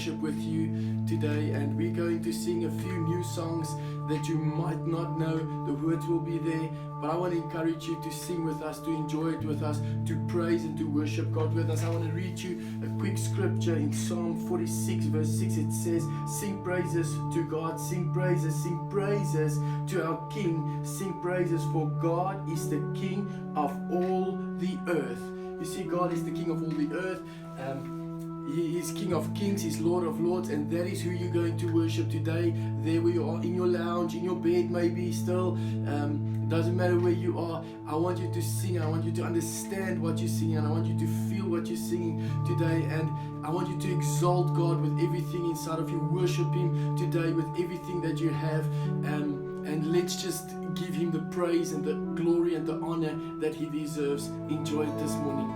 worship with you today, and we're going to sing a few new songs that you might not know. The words will be there, but I want to encourage you to sing with us, to enjoy it with us, to praise and to worship God with us. I want to read you a quick scripture in Psalm 46 verse 6. It says, sing praises to God, sing praises to our King, sing praises, for God is the King of all the earth. You see, God is the King of all the earth. He is King of Kings, He's Lord of Lords, and that is who you're going to worship today. There where you are, in your lounge, in your bed maybe still, it doesn't matter where you are. I want you to sing, I want you to understand what you're singing, and I want you to feel what you're singing today, and I want you to exalt God with everything inside of you. Worship Him today with everything that you have, and let's just give Him the praise and the glory and the honor that He deserves. Enjoy it this morning.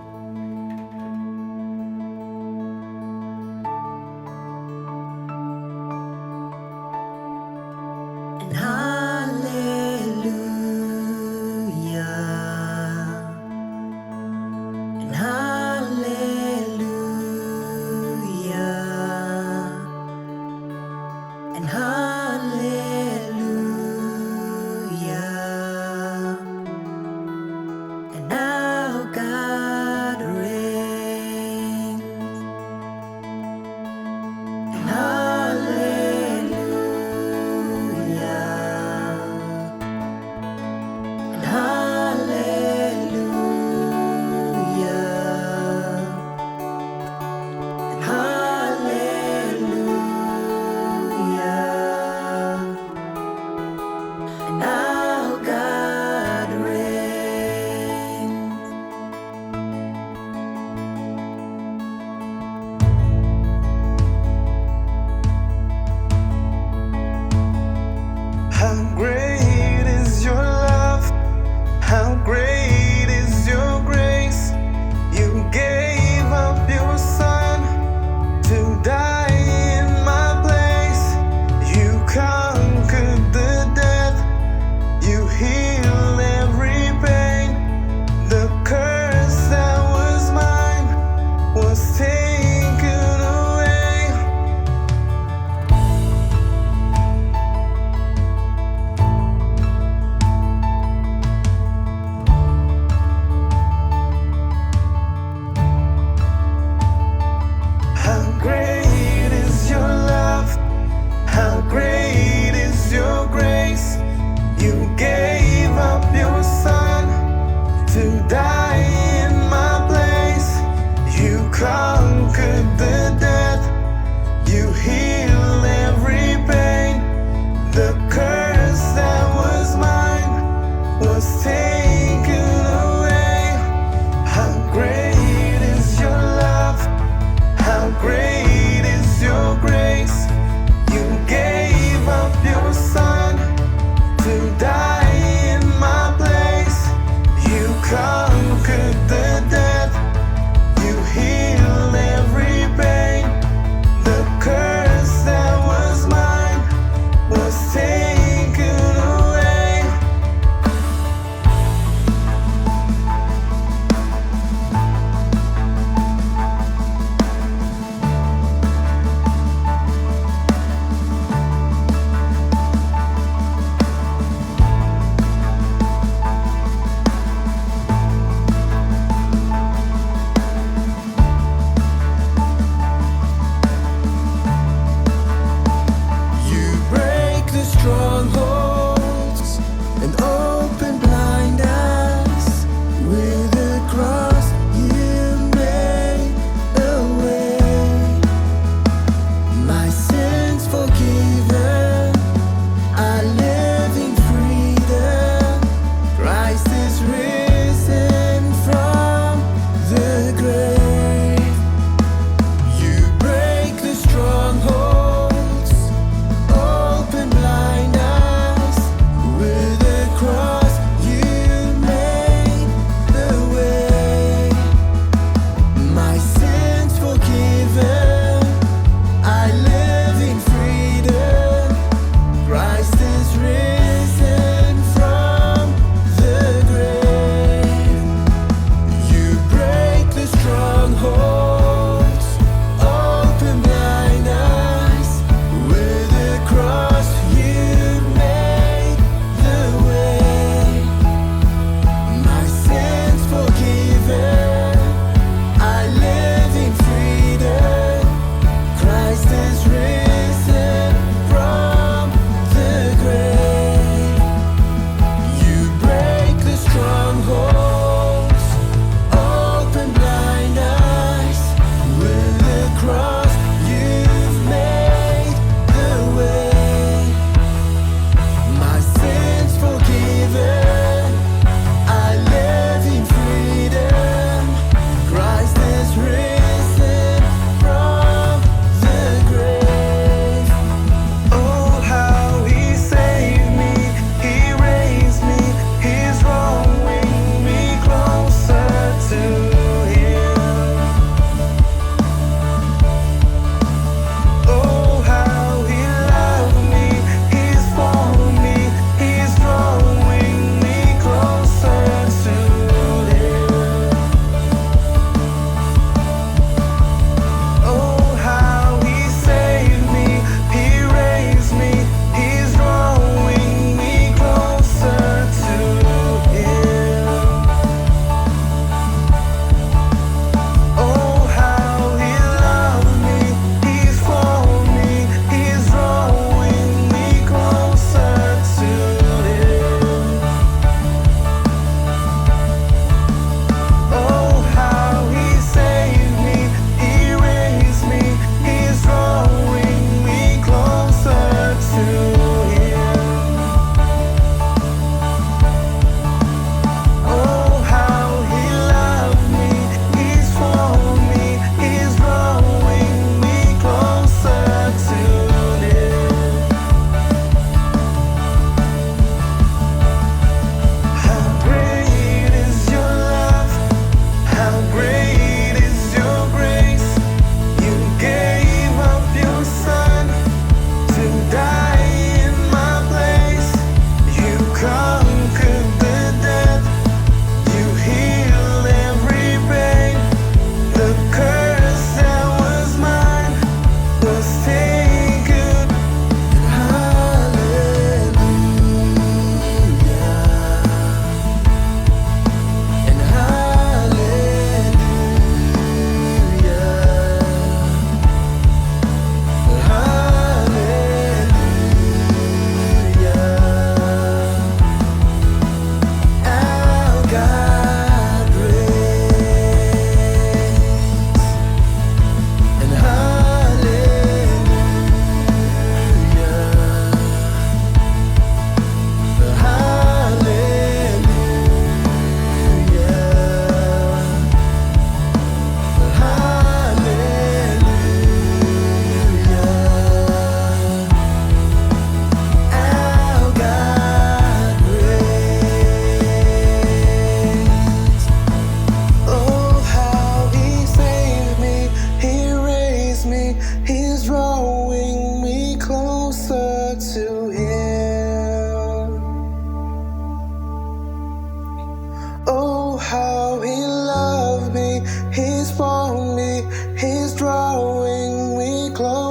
Hallelujah.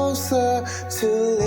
closer to live.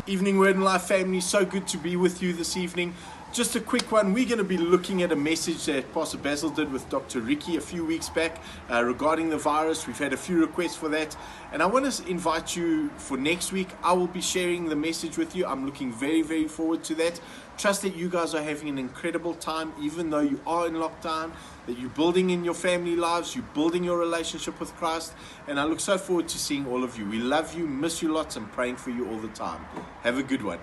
Evening Word and Life family, so good to be with you this evening. Just a quick one. We're going to be looking at a message that Pastor Basil did with Dr. Ricky a few weeks back regarding the virus. We've had a few requests for that, and I want to invite you for next week. I will be sharing the message with you. I'm looking very, very forward to that. Trust that you guys are having an incredible time, even though you are in lockdown, that you're building in your family lives, you're building your relationship with Christ, and I look so forward to seeing all of you. We love you, miss you lots, and praying for you all the time. Have a good one.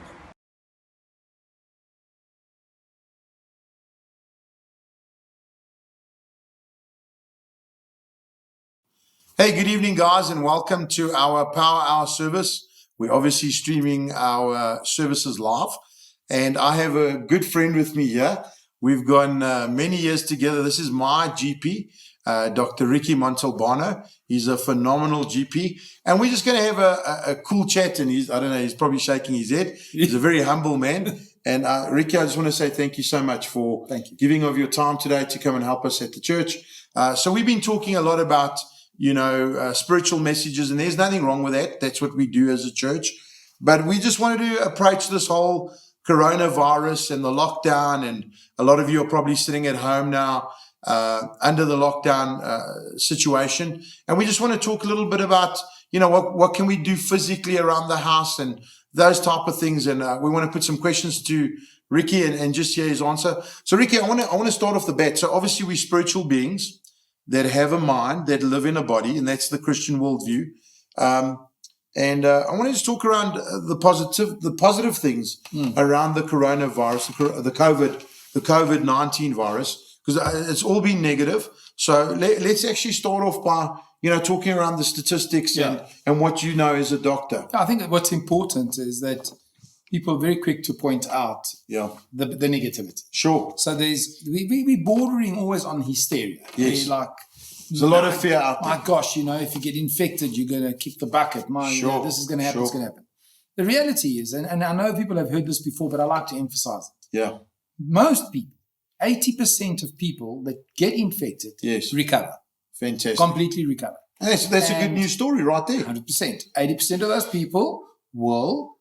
Hey, good evening, guys, and welcome to our Power Hour service. We're obviously streaming our services live, and I have a good friend with me here. We've gone many years together. This is my GP, Dr. Ricky Montalbano. He's a phenomenal GP, and we're just going to have a cool chat, and he's probably shaking his head. He's a very humble man. And Ricky, I just want to say thank you so much for giving of your time today to come and help us at the church. So we've been talking a lot about spiritual messages, and there's nothing wrong with that. That's what we do as a church. But we just wanted to approach this whole coronavirus and the lockdown, and a lot of you are probably sitting at home now under the lockdown situation. And we just want to talk a little bit about, what can we do physically around the house and those type of things. And we want to put some questions to Ricky and just hear his answer. So Ricky, I want to start off the bat. So obviously we're spiritual beings that have a mind, that live in a body, and that's the Christian worldview. And I want to just talk around the positive things around the coronavirus, the COVID-19 virus, because it's all been negative. So let's actually start off by, talking around the statistics and what you know as a doctor. I think what's important is that people are very quick to point out the negativity. Sure. So we're bordering always on hysteria. Yes. There's a lot of fear out there. My gosh, if you get infected, you're going to kick the bucket. This is going to happen. It's going to happen. The reality is, and I know people have heard this before, but I like to emphasize it. Yeah. Most people, 80% of people that get infected recover. Fantastic. Completely recover. That's a good news story right there. 100%. 80% of those people will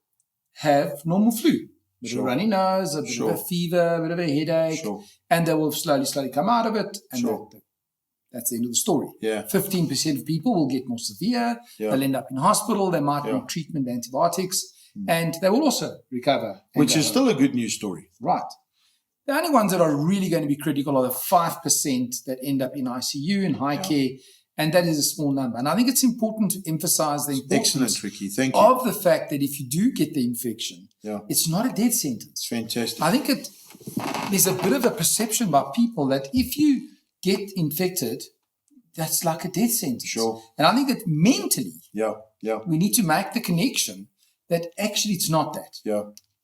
have normal flu. A bit of a runny nose, a bit of a fever, a bit of a headache, and they will slowly come out of it, and that's the end of the story. 15% of people will get more severe. They'll end up in hospital. They might need treatment, antibiotics, and they will also recover. Which is still a good news story. Right. The only ones that are really going to be critical are the 5% that end up in ICU and high care, and that is a small number. And I think it's important to emphasize the importance Ricky. Thank you. of the fact that if you do get the infection, it's not a death sentence. Fantastic. I think there's a bit of a perception by people that if you get infected, that's like a death sentence. Sure. And I think that mentally, we need to make the connection that actually it's not that.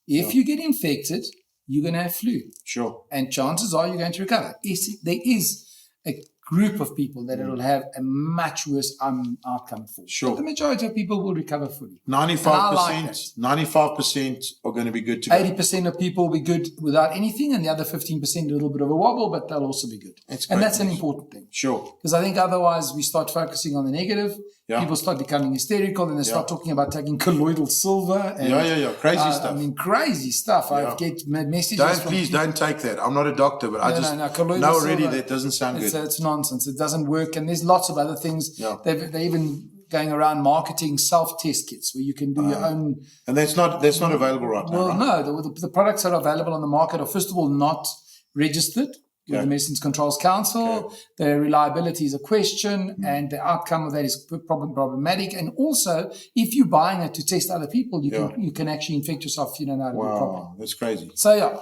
If you get infected, you're going to have flu. Sure. And chances are you're going to recover. There is a group of people that it will have a much worse outcome for. Sure. But the majority of people will recover fully. 95% are going to be good to go. 80% of people will be good without anything, and the other 15% a little bit of a wobble, but they'll also be good. And that's an important thing. Sure. Because I think otherwise we start focusing on the negative. People start becoming hysterical, and they start talking about taking colloidal silver. And, crazy stuff. Crazy stuff. I get messages Please don't take that. I'm not a doctor, but I just know already that doesn't sound good. It's nonsense. It doesn't work. And there's lots of other things. They're even going around marketing self-test kits where you can do your own. And that's not available right now. Well, no. The products that are available on the market are, first of all, not registered with the Medicines Controls Council. Their reliability is a question, and the outcome of that is problematic. And also, if you're buying it to test other people, you can actually infect yourself if you don't know how to do it properly. That's crazy. So,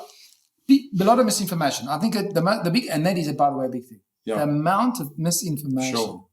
a lot of misinformation. I think the big, and that is, by the way, a big thing. The amount of misinformation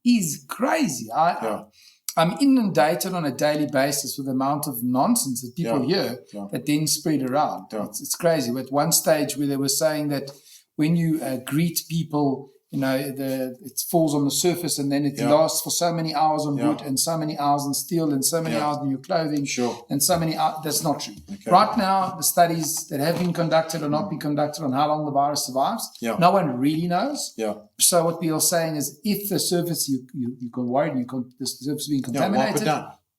is crazy. I'm inundated on a daily basis with the amount of nonsense that people hear that then spread around. It's crazy. At one stage where they were saying that when you greet people it falls on the surface and then it lasts for so many hours on wood and so many hours in steel and so many hours in your clothing and so many hours. That's not true. Okay. Right now, the studies that have been conducted or not been conducted on how long the virus survives, no one really knows. Yeah. So what we are saying is if the surface you got worried, the surface being contaminated,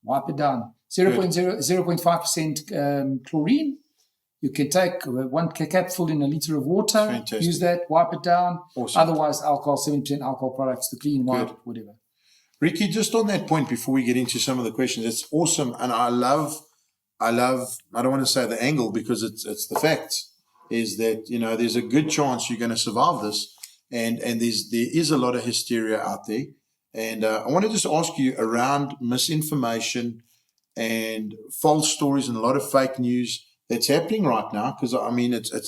wipe it down. 0.5% chlorine. You can take 1 capful in a liter of water, fantastic. Use that, wipe it down. Awesome. Otherwise, alcohol, 70% alcohol products to clean, wipe, whatever. Ricky, just on that point before we get into some of the questions, it's awesome. And I love, I don't want to say the angle because it's the facts, is that, there's a good chance you're going to survive this. And there is a lot of hysteria out there. And I want to just ask you around misinformation and false stories and a lot of fake news that's happening right now, because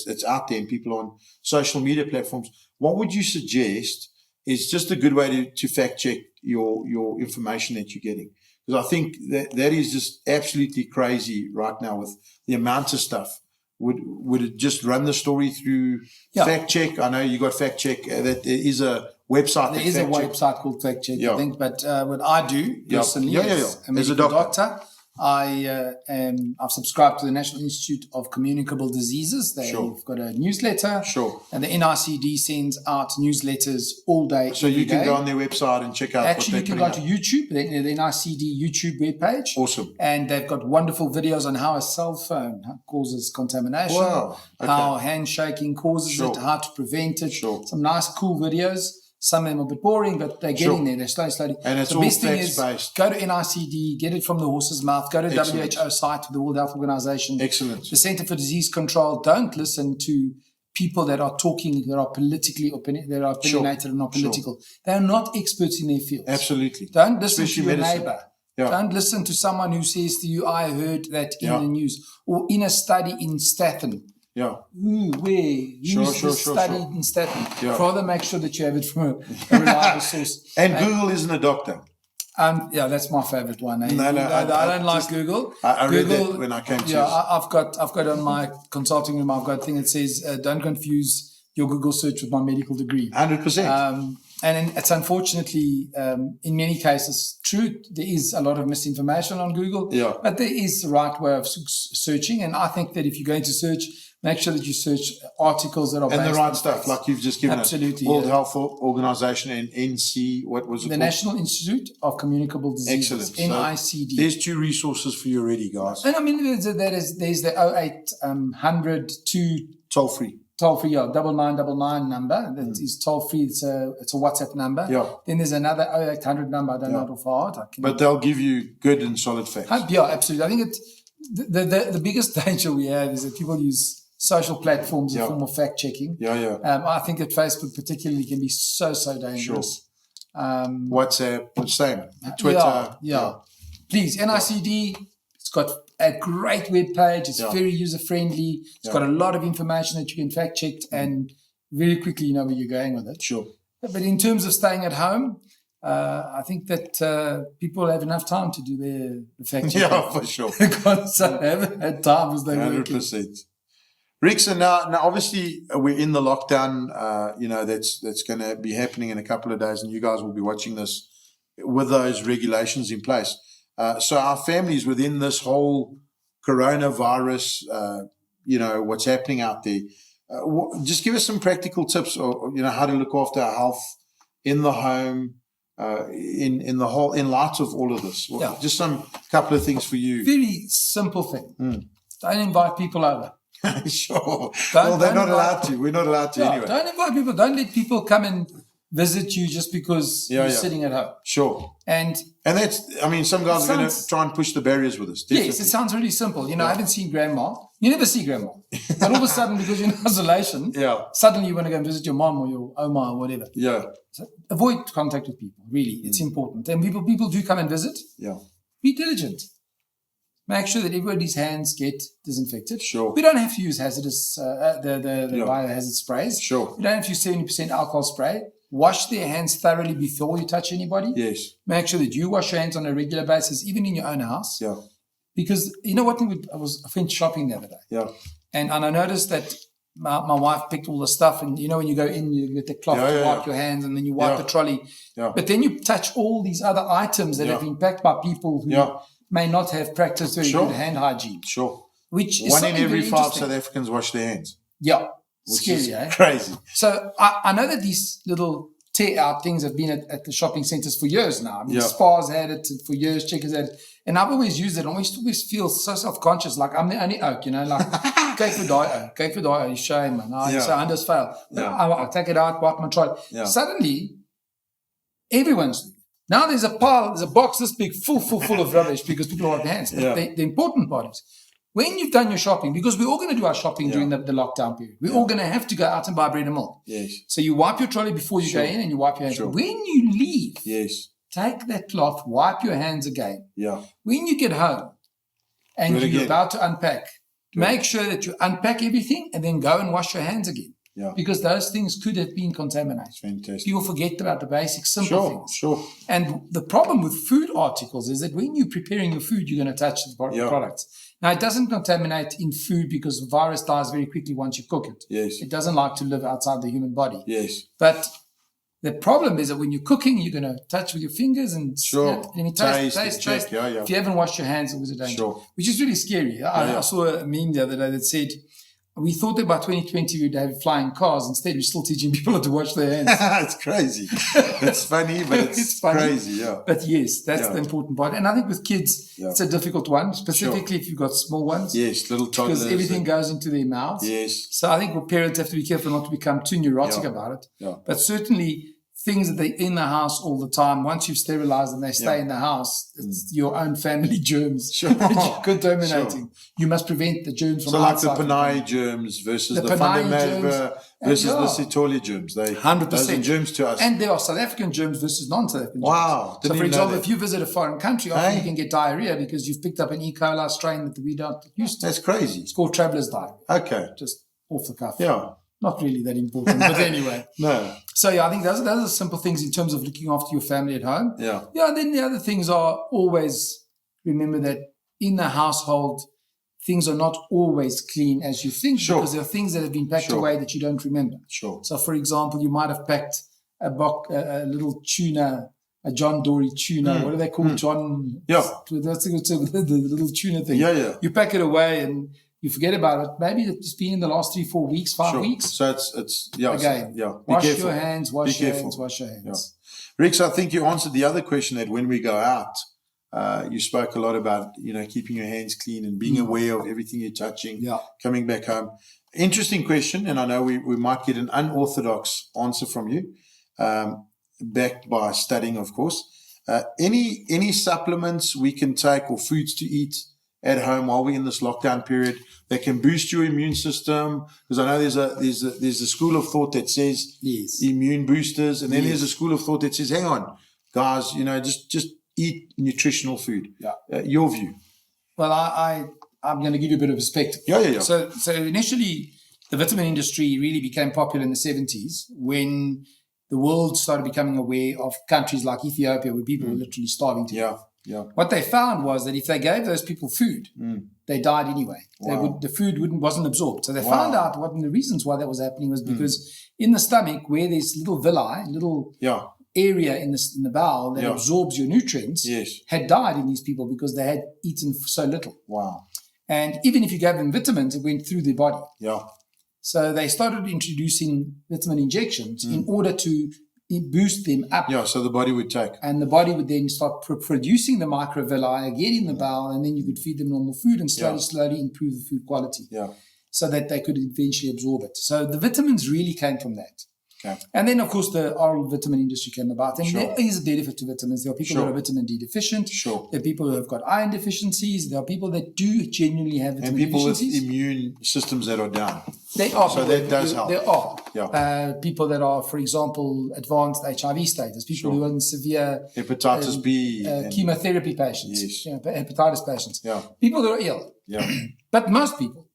it's out there and people on social media platforms. What would you suggest is just a good way to fact check your information that you're getting? Because I think that is just absolutely crazy right now with the amount of stuff. Would it just run the story through fact check? I know you got fact check. That there is a website. There is a website called Fact Check, I think. But what I do personally as a doctor. I've subscribed to the National Institute of Communicable Diseases. They've got a newsletter. And the NICD sends out newsletters all day. So you can go on their website and check out. Actually, you can go to YouTube, the NICD YouTube webpage. Awesome. And they've got wonderful videos on how a cell phone causes contamination. Wow. Okay. How handshaking causes it, how to prevent it. Some nice, cool videos. Some of them are a bit boring, but they're getting there. They're slowly. And it's all facts-based. Go to NICD, get it from the horse's mouth. Go to WHO site, the World Health Organization. Excellent. The Center for Disease Control. Don't listen to people that are talking, that are politically opinionated and not political. They are not experts in their fields. Absolutely. Don't listen to your neighbor. Don't listen to someone who says to you, I heard that in the news. Or in a study in Staten. Studied in Staten. Rather make sure that you have it from a reliable source. And Google isn't a doctor. That's my favorite one. I don't like Google. I read that when I came to I've got on my consulting room, I've got a thing that says, don't confuse your Google search with my medical degree. 100%. And it's unfortunately, in many cases, true. There is a lot of misinformation on Google, but there is the right way of searching. And I think that if you're going to search, make sure that you search articles that are based and the right on stuff, facts. like you've just given Absolutely, World Health Organization and NC. What was it the called? National Institute of Communicable Diseases. Excellent. NICD. There's 2 resources for you already, guys. And there's the 0800 toll free. 9999 number. That is toll free. It's a WhatsApp number. Then there's another 0800 number. I don't know how far. But they'll give you good and solid facts. Absolutely. I think the biggest danger we have is that people use social platforms in form of fact checking. I think that Facebook particularly can be so dangerous. WhatsApp, same. Twitter. Please, NICD. It's got a great web page. It's very user friendly. It's got a lot of information that you can fact check and very quickly you know where you're going with it. But in terms of staying at home, I think that people have enough time to do their fact checking. For sure. Because they haven't had time as they 100%. Rick, so now obviously we're in the lockdown, that's going to be happening in a couple of days, and you guys will be watching this with those regulations in place. So our families within this whole coronavirus, what's happening out there, just give us some practical tips, or how to look after our health in the home, in light of all of this. Just some couple of things for you. Very simple thing. Don't invite people over. Sure. They're not allowed to. We're not allowed to anyway. Don't invite people. Don't let people come and visit you just because you're sitting at home. Sure. And that's, some guys are going to try and push the barriers with us. Definitely. Yes, it sounds really simple. I haven't seen grandma. You never see grandma. But all of a sudden, because you're in isolation, suddenly you want to go and visit your mom or your oma or whatever. So avoid contact with people. Really, it's important. And people do come and visit. Be diligent. Make sure that everybody's hands get disinfected. Sure. We don't have to use hazardous, the biohazard sprays. Sure. We don't have to use 70% alcohol spray. Wash their hands thoroughly before you touch anybody. Yes. Make sure that you wash your hands on a regular basis, even in your own house. Yeah. Because you know what? I went shopping the other day. Yeah. And I noticed that my wife picked all the stuff, and when you go in, you get the cloth to wipe your hands, and then you wipe the trolley. Yeah. But then you touch all these other items that have been packed by people who may not have practiced very good hand hygiene. Sure. Which is 1 in every 5 South Africans wash their hands. Yeah. Which Scary, is crazy. So I know that these little tear-out things have been at the shopping centres for years now. I mean, Spar's had it for years, Checkers had it. And I've always used it. I always feel so self-conscious, like I'm the only oak, like, kyk vir daai, shame, man. So I just fail. I'll take it out, wipe my trolley. Suddenly, everyone's... Now there's a box this big, full of rubbish because people wipe their hands. But the important part is, when you've done your shopping, because we're all going to do our shopping during the lockdown period, we're all going to have to go out and buy bread and milk. Yes. So you wipe your trolley before you go in, and you wipe your hands. When you leave, take that cloth, wipe your hands again. Yeah. When you get home and you're about to unpack, make sure that you unpack everything and then go and wash your hands again. Yeah. Because those things could have been contaminated. Fantastic. People forget about the basic, simple things. Sure. And the problem with food articles is that when you're preparing your food, you're going to touch the products. Now, it doesn't contaminate in food because the virus dies very quickly once you cook it. Yes. It doesn't like to live outside the human body. Yes. But the problem is that when you're cooking, you're going to touch with your fingers and let me taste. If you haven't washed your hands, it was a danger. Which is really scary. I saw a meme the other day that said, we thought that by 2020 we'd have flying cars. Instead, we're still teaching people how to wash their hands. It's crazy. It's funny, but it's funny. Crazy, But yes, that's the important part. And I think with kids, it's a difficult one, specifically if you've got small ones. Yes, little toddlers. Because everything goes into their mouths. Yes. So I think parents have to be careful not to become too neurotic about it. Yeah. But certainly things that they're in the house all the time, once you've sterilized and they stay in the house, it's your own family germs that you're contaminating. You must prevent the germs from outside. So like the Panay germs versus the Fundameva versus the Sitoli germs. They 100%. Those are germs to us. And there are South African germs versus non-South African germs. Wow. So for example, if you visit a foreign country, often you can get diarrhea because you've picked up an E. coli strain that we don't used to. That's crazy. It's called traveler's diarrhea. Okay. Just off the cuff. Yeah. Not really that important, but anyway. No. So, I think those are simple things in terms of looking after your family at home. Yeah. Yeah, and then the other things are always remember that in the household, things are not always clean as you think because there are things that have been packed away that you don't remember. Sure. So, for example, you might have packed a little tuna, a John Dory tuna. What do they call John? Yeah. That's the little tuna thing. Yeah. You pack it away and you forget about it. Maybe it's been in the last 3-4 weeks, 5 weeks. So it's again. Wash your hands. Wash your hands. Yeah. Rix, I think you answered the other question that when we go out, you spoke a lot about keeping your hands clean and being aware of everything you're touching. Coming back home. Interesting question, and I know we might get an unorthodox answer from you, backed by studying, of course. Any supplements we can take or foods to eat at home while we're in this lockdown period that can boost your immune system? Because I know there's a school of thought that says immune boosters, and then there's a school of thought that says, hang on, guys, just eat nutritional food. Your view? Well, I'm going to give you a bit of perspective. Yeah. So initially, the vitamin industry really became popular in the 70s when the world started becoming aware of countries like Ethiopia where people were literally starving to death. Yeah. What they found was that if they gave those people food, they died anyway. The food wasn't absorbed. So they found out one of the reasons why that was happening was because in the stomach, where there's little villi, little area in the bowel that absorbs your nutrients, had died in these people because they had eaten so little. Wow. And even if you gave them vitamins, it went through their body. Yeah. So they started introducing vitamin injections in order to boost them up. Yeah, so the body would take. And the body would then start producing the microvilli again in the bowel, and then you could feed them normal food and slowly improve the food quality. Yeah. So that they could eventually absorb it. So the vitamins really came from that. Okay. And then, of course, the oral vitamin industry came about. And there is a benefit to vitamins. There are people who are vitamin D deficient. There are people who have got iron deficiencies. There are people that do genuinely have vitamin deficiencies. And people with immune systems that are down. They are. So that does help. There are. Yeah. People that are, for example, advanced HIV status. People who are in severe hepatitis B. Chemotherapy patients. Yes. Hepatitis patients. Yeah. People that are ill. Yeah. But most people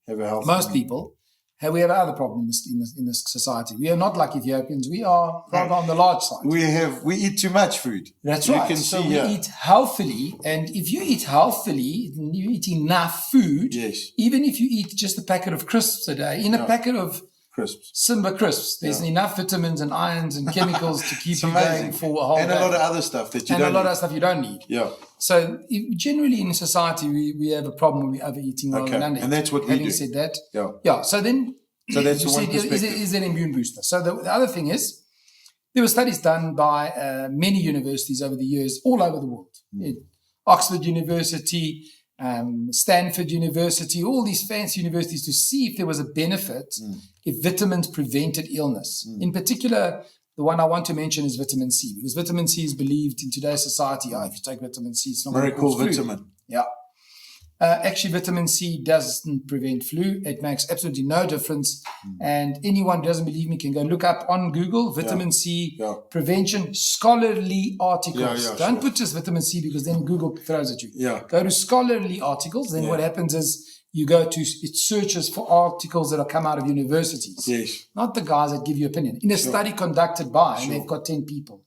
have a health. Most people We have other problems in this society. We are not like Ethiopians. We are rather on the large side. We eat too much food. That's You right. can So see we here. eat healthily, and if you eat healthily, and you eat enough food, Yes. even if you eat just a packet of crisps a day, in a packet of Crisps. Simba crisps, there's enough vitamins and ions and chemicals to keep you amazing. going for a whole And day. a lot of other stuff that you and don't a lot need. of stuff you don't need. Yeah. So generally in society, we have a problem with overeating rather than undereating. And that's what we Having do. said that, Yeah. So then, So that's you the one said, perspective. is it an immune booster? So the other thing is, there were studies done by many universities over the years, all over the world. Oxford University, Stanford University, all these fancy universities, to see if there was a benefit if vitamins prevented illness. In particular, the one I want to mention is vitamin C, because vitamin C is believed in today's society, if you take vitamin C, it's not going to Miracle cause flu. vitamin. Yeah. Actually, vitamin C doesn't prevent flu. It makes absolutely no difference. And anyone who doesn't believe me can go look up on Google vitamin C prevention scholarly articles. Don't put just vitamin C, because then Google throws at you. Go to scholarly articles. Then what happens is you go to, it searches for articles that have come out of universities. Yes. Not the guys that give you opinion. In a study conducted by, and they've got 10 people.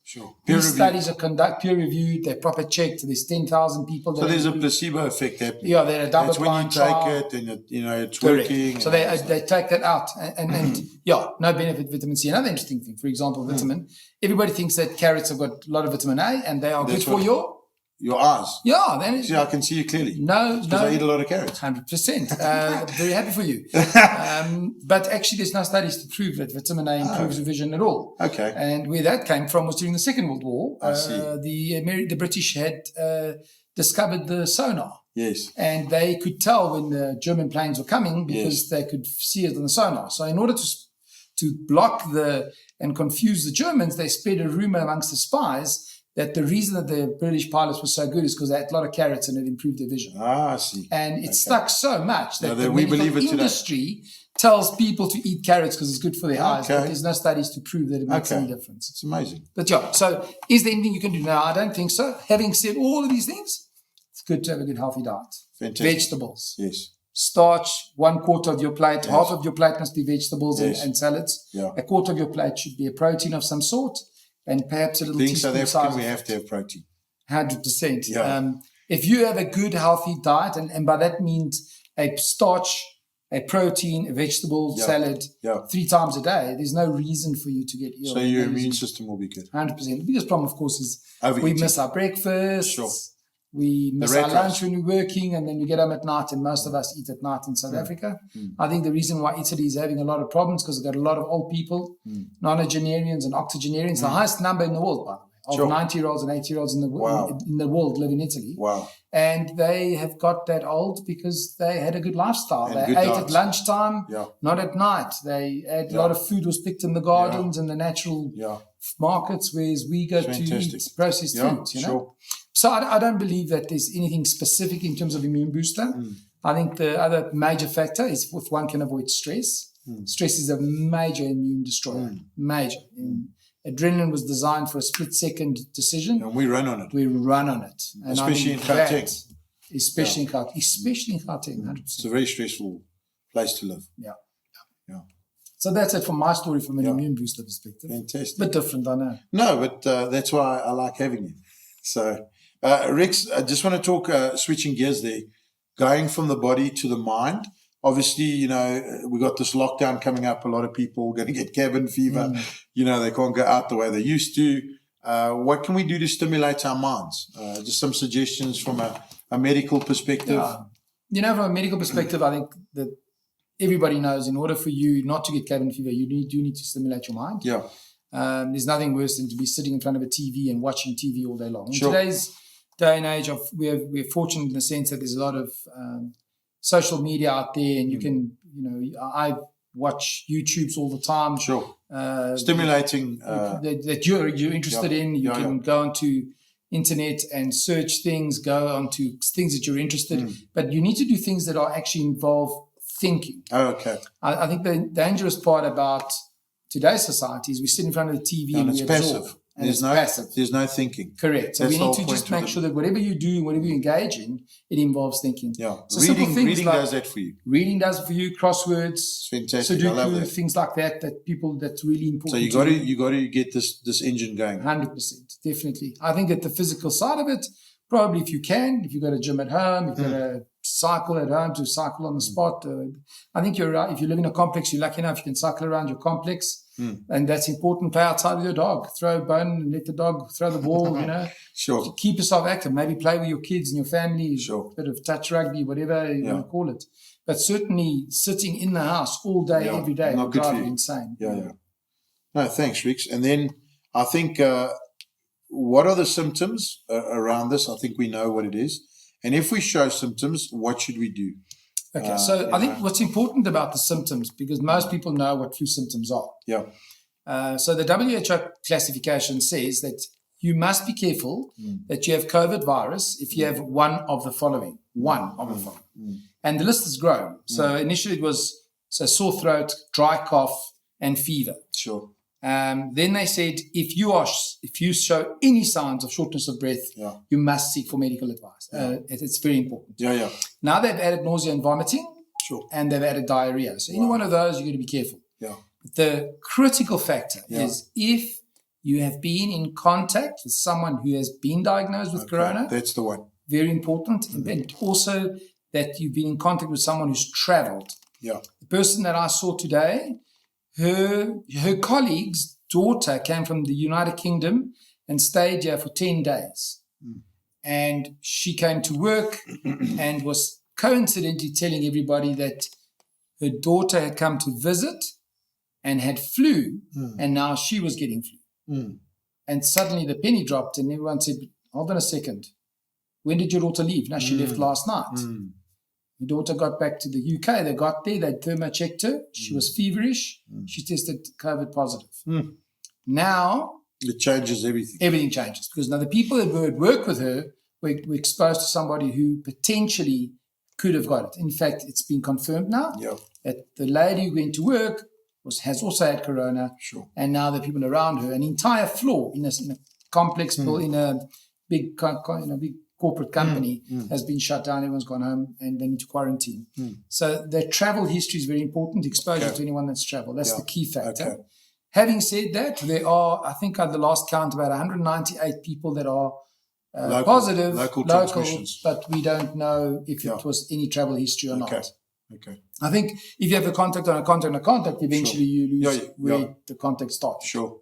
These studies are peer-reviewed, they're proper checked. There's 10,000 people. So there's a placebo effect happening. Yeah, they're a That's double-blind trial. when you take it and it's Correct. working. So they take that out. And no benefit vitamin C. Another interesting thing, for example, vitamin. Everybody thinks that carrots have got a lot of vitamin A, and they are good for your eyes. Yeah. Then See, I can see you clearly. No. Because I eat a lot of carrots. 100%. Very happy for you. But actually, there's no studies to prove that vitamin A improves vision at all. Okay. And where that came from was during the Second World War. I see. The British had discovered the sonar. Yes. And they could tell when the German planes were coming, because they could see it on the sonar. So in order to block and confuse the Germans, they spread a rumor amongst the spies that the reason that the British pilots were so good is because they had a lot of carrots and it improved their vision. I see. And it stuck so much that the we medical believe it industry tells people to eat carrots because it's good for their eyes, but there's no studies to prove that it makes any difference. It's amazing. But so is there anything you can do now? I don't think so. Having said all of these things, it's good to have a good healthy diet. Fantastic. Vegetables. Yes. Starch, 1/4 of your plate. Half of your plate must be vegetables and salads. Yeah. 1/4 of your plate should be a protein of some sort, and perhaps a little Being teaspoon South size. African, we have to have protein. 100%. Yeah. If you have a good healthy diet, and by that means a starch, a protein, a vegetable, salad 3 times a day, there's no reason for you to get ill. So your immune system will be good. 100%. The biggest problem, of course, is Overeating. we miss our breakfast. Sure. We miss rat our lunch when we're working, and then we get home at night, and most of us eat at night in South Africa. I think the reason why Italy is having a lot of problems because they've got a lot of old people, nonagenarians and octogenarians, the highest number in the world, by the way, of 90-year-olds and 80-year-olds in the world live in Italy. Wow. And they have got that old because they had a good lifestyle. And they good ate diets. at lunchtime, not at night. They had a lot of food was picked in the gardens and the natural markets, whereas we go to eat processed foods, you know. Sure. So I don't believe that there's anything specific in terms of immune booster. I think the other major factor is if one can avoid stress. Stress is a major immune destroyer. Major. Adrenaline was designed for a split-second decision. And we run on it. We run on it. And Especially in Gauteng. Especially in Gauteng, 100%. It's a very stressful place to live. Yeah. So that's it from my story from an immune booster perspective. Fantastic. Bit different, I know. No, but that's why I like having you. So, Rex, I just want to talk, switching gears there, going from the body to the mind. Obviously, you know, we got this lockdown coming up. A lot of people are going to get cabin fever. You know, they can't go out the way they used to. What can we do to stimulate our minds? Just some suggestions from a medical perspective. Yeah. You know, from a medical perspective, I think that everybody knows in order for you not to get cabin fever, you do need to stimulate your mind. Yeah. There's nothing worse than to be sitting in front of a TV and watching TV all day long. In Sure. today's day and age, we're fortunate in the sense that there's a lot of social media out there, and you can, you know, I watch YouTubes all the time. Sure. Stimulating. That you're interested in. You can go onto internet and search things, go onto things that you're interested in. But you need to do things that are actually involve thinking. Oh, okay. I think the dangerous part about today's society is we sit in front of the TV and we absorb. And it's passive. There's no thinking. Correct. So we need to just make sure that whatever you do, whatever you engage in, it involves thinking. Yeah. So reading does that for you. Reading does it for you. Crosswords, fantastic. I love that. Things like that people that's really important. So you got to get this engine going. 100%, definitely. I think that the physical side of it, probably if you've got a gym at home, if you've got a cycle at home to cycle on the spot. I think you're right. If you live in a complex, you're lucky enough you can cycle around your complex. And that's important. Play outside with your dog. Throw a bone and let the dog throw the ball, Sure. Keep yourself active. Maybe play with your kids and your family. Sure. A bit of touch rugby, whatever you want to call it. But certainly sitting in the house all day, every day, will drive you insane. Yeah. No, thanks, Rix. And then I think, what are the symptoms around this? I think we know what it is. And if we show symptoms, what should we do? Okay, I think what's important about the symptoms, because most people know what flu symptoms are. Yeah. So the WHO classification says that you must be careful that you have COVID virus if you have one of the following. And the list has grown. So initially it was sore throat, dry cough, and fever. Sure. Then they said if you show any signs of shortness of breath, you must seek for medical advice. It's very important. Yeah. Now they've added nausea and vomiting. Sure. And they've added diarrhea. So any one of those, you're going to be careful. Yeah. The critical factor is if you have been in contact with someone who has been diagnosed with corona. That's the one. Very important. And also that you've been in contact with someone who's traveled. Yeah. The person that I saw today, her colleague's daughter came from the United Kingdom and stayed here for 10 days. And she came to work and was coincidentally telling everybody that her daughter had come to visit and had flu, and now she was getting flu. And suddenly the penny dropped and everyone said, hold on a second. When did your daughter leave? No, she left last night. The daughter got back to the UK. They got there. They thermo-checked her. She was feverish. She tested COVID positive. Now... it changes everything. Everything changes. Because now the people that were at work with her were exposed to somebody who potentially could have got it. In fact, it's been confirmed now that the lady who went to work has also had corona. Sure. And now the people around her, an entire floor in a complex, in a big corporate company has been shut down. Everyone's gone home and they need to quarantine. So their travel history is very important. Exposure to anyone that's traveled. That's the key factor. Okay. Having said that, there are, I think at the last count, about 198 people that are positive, local transmissions. but we don't know if it was any travel history or not. Okay. I think if you have a contact on a contact, eventually you lose where the contact starts. Sure.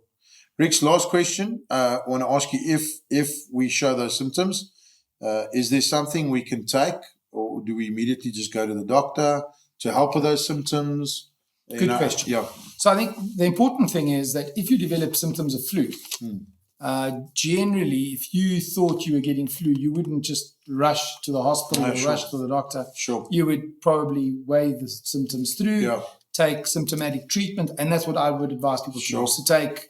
Rick's last question. I want to ask you if we show those symptoms, is there something we can take, or do we immediately just go to the doctor to help with those symptoms? Good question. Yeah. So I think the important thing is that if you develop symptoms of flu, generally, if you thought you were getting flu, you wouldn't just rush to the hospital or rush to the doctor. Sure. You would probably weigh the symptoms through, take symptomatic treatment, and that's what I would advise people to do. Also take,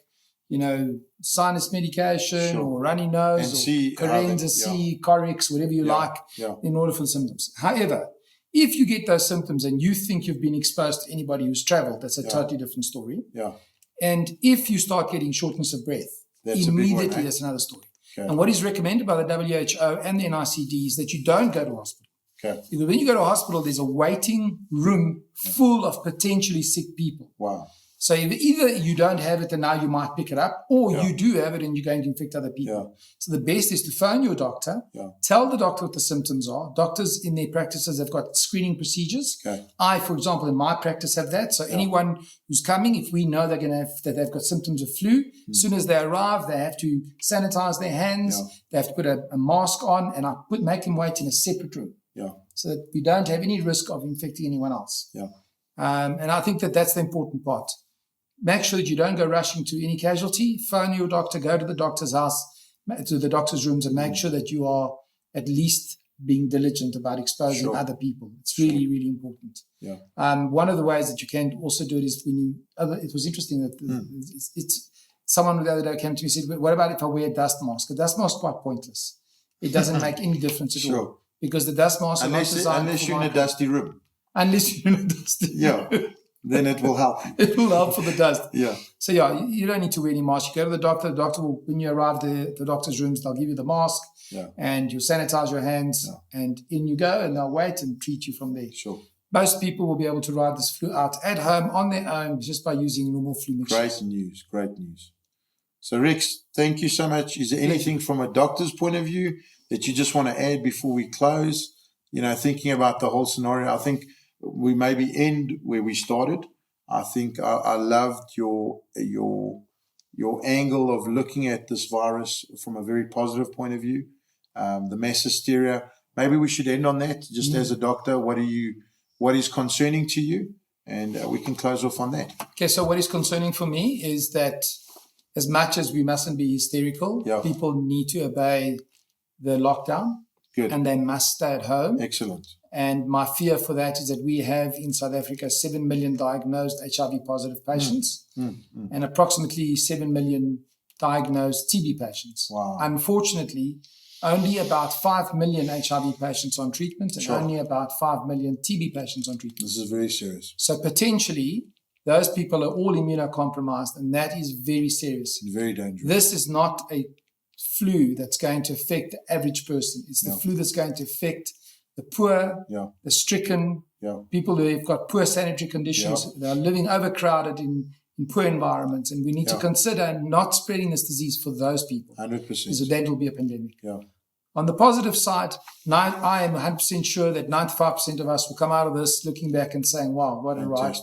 sinus medication or runny nose or Carenza C, Corix, whatever you like, in order for the symptoms. However, if you get those symptoms and you think you've been exposed to anybody who's traveled, that's a totally different story. Yeah. And if you start getting shortness of breath, immediately that's another story. Okay. And what is recommended by the WHO and the NICD is that you don't go to hospital. Okay. Because when you go to a hospital, there's a waiting room full of potentially sick people. Wow. So either you don't have it and now you might pick it up, or you do have it and you're going to infect other people. Yeah. So the best is to phone your doctor, tell the doctor what the symptoms are. Doctors in their practices have got screening procedures. Okay. I, for example, in my practice have that. So anyone who's coming, if we know they're going to have, that they've got symptoms of flu, as soon as they arrive, they have to sanitize their hands. They have to put a mask on, and I make them wait in a separate room. Yeah. So that we don't have any risk of infecting anyone else. Yeah. And I think that's the important part. Make sure that you don't go rushing to any casualty. Phone your doctor, go to the doctor's house, to the doctor's rooms, and make sure that you are at least being diligent about exposing other people. It's really, really important. Yeah. One of the ways that you can also do it is it was interesting that someone the other day came to me and said, what about if I wear a dust mask? A dust mask is quite pointless. It doesn't make any difference at all. Because the dust mask unless you're in a dusty room. Unless you're in a dusty room. Yeah. then it will help. It will help for the dust. Yeah. So yeah, you don't need to wear any mask. You go to the doctor will, when you arrive at the doctor's rooms, they'll give you the mask, and you sanitize your hands, and in you go, and they'll wait and treat you from there. Sure. Most people will be able to ride this flu out at home on their own just by using normal flu mixtures. Great news. So Rex, thank you so much. Is there anything from a doctor's point of view that you just want to add before we close? Thinking about the whole scenario, I think we maybe end where we started. I think I loved your angle of looking at this virus from a very positive point of view. The mass hysteria. Maybe we should end on that. Just as a doctor, what is concerning to you? And we can close off on that. Okay, so what is concerning for me is that as much as we mustn't be hysterical, people need to obey the lockdown. Good. And they must stay at home. Excellent. And my fear for that is that we have in South Africa 7 million diagnosed HIV positive patients and approximately 7 million diagnosed TB patients. Wow. Unfortunately, only about 5 million HIV patients on treatment and only about 5 million TB patients on treatment. This is very serious. So potentially, those people are all immunocompromised, and that is very serious. Very dangerous. This is not a flu that's going to affect the average person. It's the flu that's going to affect the poor, the stricken, people who have got poor sanitary conditions. They are living overcrowded in poor environments, and we need to consider not spreading this disease for those people. 100%. Because then it will be a pandemic. Yeah. On the positive side, I am 100% sure that 95% of us will come out of this looking back and saying, wow, what a ride.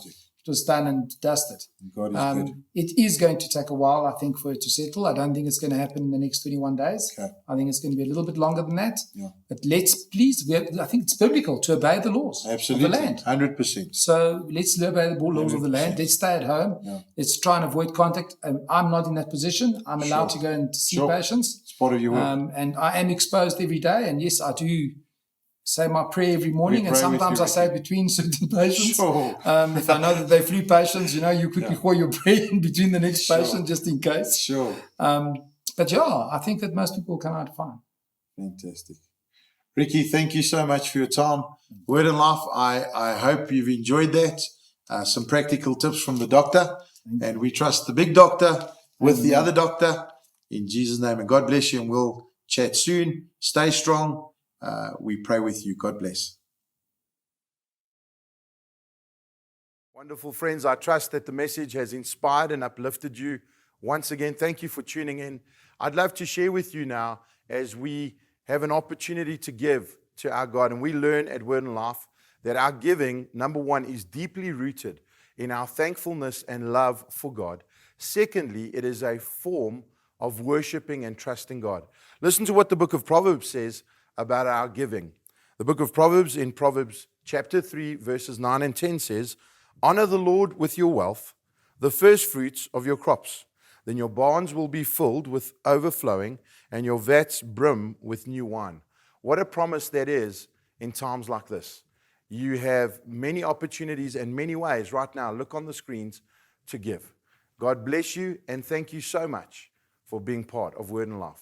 It was done and dusted. God is good. It is going to take a while, I think, for it to settle. I don't think it's going to happen in the next 21 days. Okay. I think it's going to be a little bit longer than that. Yeah. But I think it's biblical to obey the laws of the land. 100%. So let's obey the laws of the land. Let's stay at home. Yeah. Let's try and avoid contact. I'm not in that position. I'm allowed to go and see patients. It's part of your work. And I am exposed every day. And yes, I do say my prayer every morning, and sometimes I say it between certain patients. Sure. If I know that they're flu patients, you quickly call your prayer in between the next patient just in case. Sure. But I think that most people will come out fine. Fantastic. Ricky, thank you so much for your time. Word and Life, I hope you've enjoyed that. Some practical tips from the doctor, and we trust the big doctor with the other doctor in Jesus' name. And God bless you, and we'll chat soon. Stay strong. We pray with you. God bless. Wonderful friends, I trust that the message has inspired and uplifted you. Once again, thank you for tuning in. I'd love to share with you now as we have an opportunity to give to our God. And we learn at Word and Life that our giving, number one, is deeply rooted in our thankfulness and love for God. Secondly, it is a form of worshiping and trusting God. Listen to what the book of Proverbs says about our giving. The book of Proverbs, in Proverbs chapter 3, verses 9 and 10 says, "Honor the Lord with your wealth, the first fruits of your crops. Then your barns will be filled with overflowing, and your vats brim with new wine." What a promise that is in times like this. You have many opportunities and many ways right now. Look on the screens to give. God bless you, and thank you so much for being part of Word and Life.